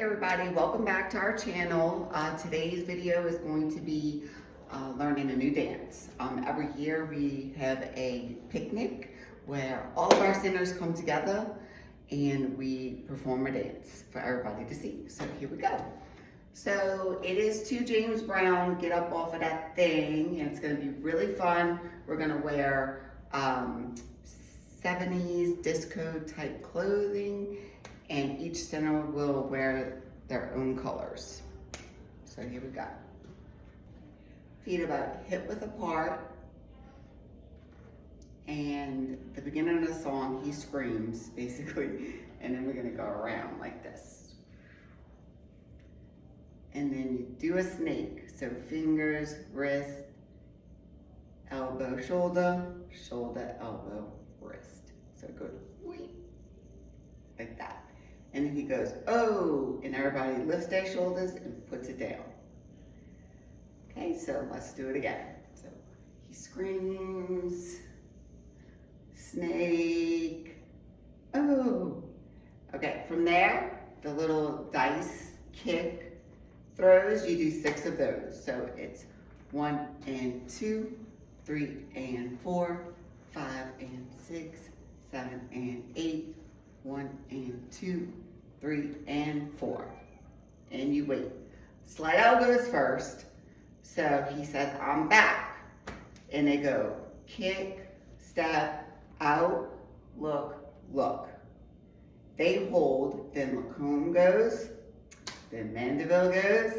everybody, welcome back to our channel. Today's video is going to be learning a new dance. Every year we have a picnic where all of our centers come together and we perform a dance for everybody to see. So here we go. So it is to James Brown, Get Up Off of That Thing, and it's going to be really fun. We're going to wear 70s disco type clothing, and each center will wear their own colors. So here we go. Feet about hip width apart. And the beginning of the song, he screams, basically, and then we're gonna go around like this. And then you do a snake. So fingers, wrist, elbow, shoulder, shoulder, elbow, wrist. So it goes wee, like that. And then he goes, oh, and everybody lifts their shoulders and puts it down. Okay, so let's do it again. So he screams, snake, oh. Okay, from there, the little dice kick throws, you do 6 of those. So it's 1 and 2, 3 and 4, 5 and 6, 7 and 8, 1 and 2, 3 and 4. And you wait. Slide goes first. So he says, I'm back. And they go kick, step, out, look, look. They hold, then Lacombe goes, then Mandeville goes,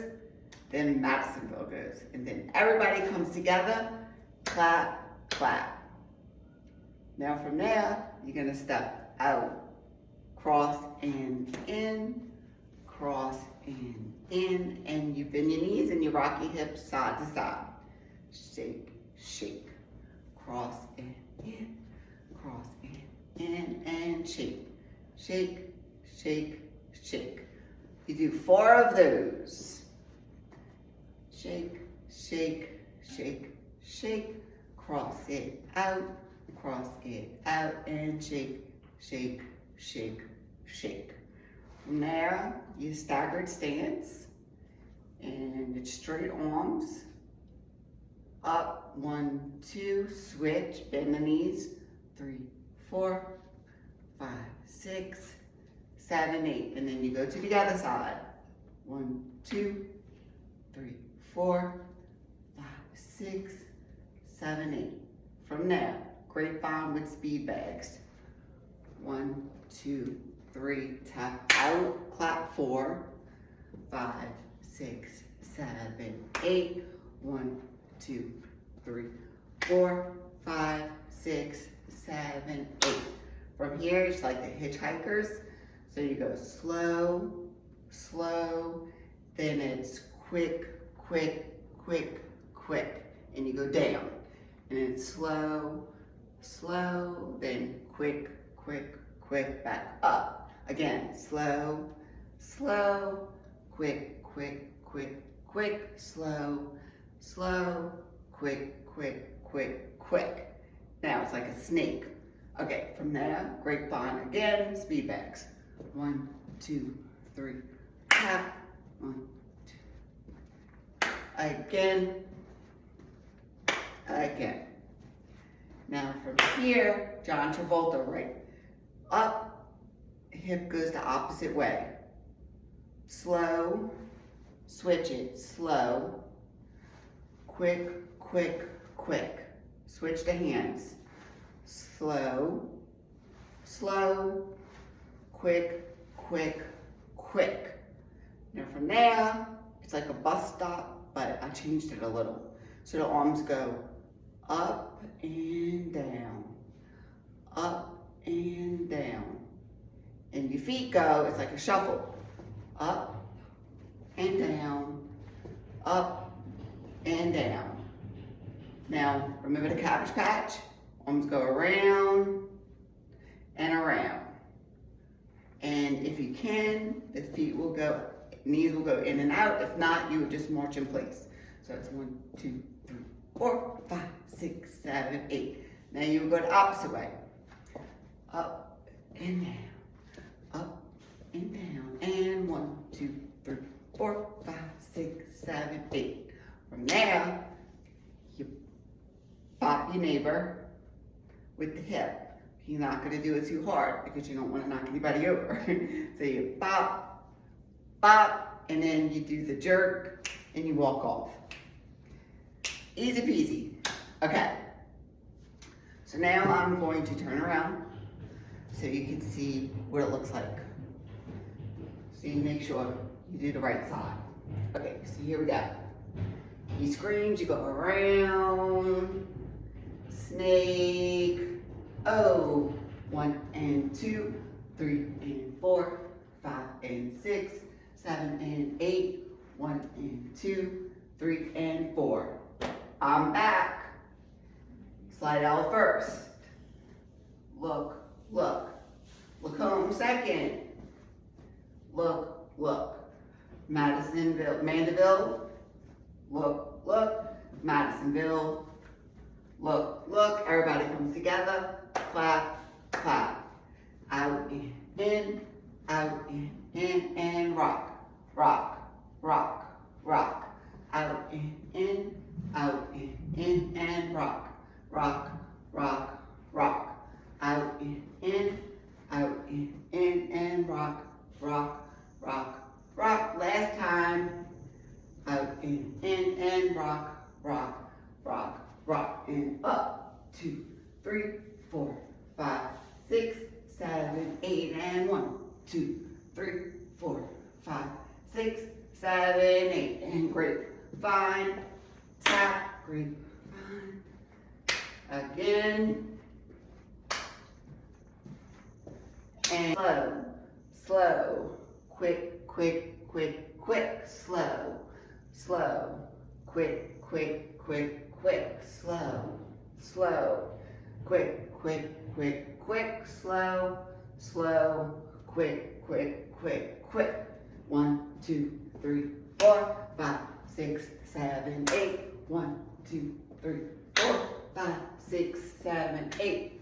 then Madisonville goes. And then everybody comes together, clap, clap. Now from there, you're gonna step out, cross and in, cross and in, and you bend your knees and you rock your hips side to side. Shake, shake, cross and in, cross and in, and shake, shake, shake, shake. You do 4 of those. Shake, shake, shake, shake, cross it out, and shake, shake, shake, shake. From there, you staggered stance, and it's straight arms, up, 1, 2, switch, bend the knees, 3, 4, 5, 6, 7, 8, and then you go to the other side, 1, 2, 3, 4, 5, 6, 7, 8. From there, grapevine with speed bags. 1, 2, 3, tap out, clap 4, 5, 6, 7, 8, 1, 2, 3, 4, 5, 6, 7, 8. From here, it's like the hitchhikers. So you go slow, slow, then it's quick, quick, quick, quick, and you go down. And then slow, slow, then quick, quick, quick, back up. Again, slow, slow, quick, quick, quick, quick, slow, slow, quick, quick, quick, quick. Now it's like a snake. Okay, from there, grapevine again, speed bags. 1, 2, 3, tap. 1, 2. Again, again. Now from here, John Travolta, right? Up, hip goes the opposite way. Slow, switch it, slow, quick, quick, quick. Switch the hands. Slow, slow, quick, quick, quick. Now from there, it's like a bus stop, but I changed it a little. So the arms go up and down, up and down. And your feet go, it's like a shuffle. Up and down, up and down. Now, remember the Cabbage Patch? Arms go around and around. And if you can, the feet will go, knees will go in and out. If not, you would just march in place. So it's 1, 2, 3, 4, 5, 6, 7, 8. Now you will go the opposite way. Up and down, up and down, and 1, 2, 3, 4, 5, 6, 7, 8. From there, you bop your neighbor with the hip. You're not gonna do it too hard because you don't wanna knock anybody over. So you bop, bop, and then you do the jerk and you walk off. Easy peasy. Okay. So now I'm going to turn around so you can see what it looks like. So you make sure you do the right side. Okay, so here we go. He screams, you go around, snake, oh, 1 and 2, 3 and 4, 5 and 6, 7 and 8, 1 and 2, 3 and 4. I'm back. Slide out first. Look, look. Look home second. Look, look. Madisonville, Mandeville. Look, look. Madisonville. Look, look. Everybody comes together. Clap, clap. Out in, out in, and rock, rock, rock, rock. Out in, out in, and rock, rock, rock, rock. Out in, out in, and rock, rock, rock, rock. Last time. Out in, and rock, rock, rock, rock. And up. 2, 3, 4, 5, 6, 7, 8, and 1, 2, 3, 4, 5, 6, 7, 8, and grapevine, tap, grapevine, again, and slow, slow, quick, quick, quick, quick, slow, slow, quick, quick, quick, quick, slow, slow, quick, quick, quick, quick, slow, slow, quick, quick, quick, quick. 1, 2, 3, 4, 5, 6, 7, 8. 1, 2, 3, 4, 5, 6, 7, 8.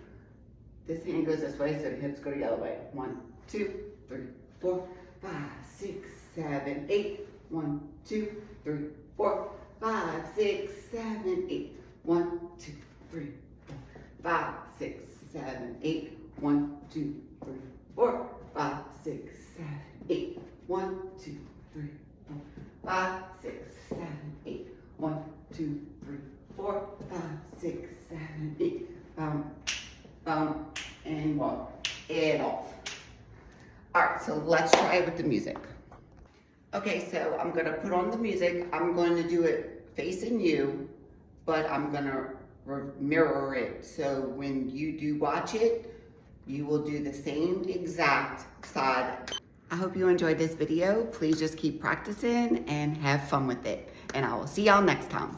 This hand goes this way, so the hips go the other way. 1, 2, 3, 4, 5, 6, 7, 8. 1, 2, 3, 4, 5, 6, 7, 8. 1, 2, 3, 4, 5, 6, 7, 8. 1, 2, 3, 4, 5, 6, 7, 8. 1, 2, 3, 4, 5, 6, 7, 8. 1, 2, 3, 4, 5, 6, 7, 8. Bump, bump, and walk it off. All right, so let's try it with the music. Okay, so I'm gonna put on the music. I'm going to do it facing you, but I'm gonna mirror it. So when you do watch it, you will do the same exact side. I hope you enjoyed this video. Please just keep practicing and have fun with it. And I will see y'all next time.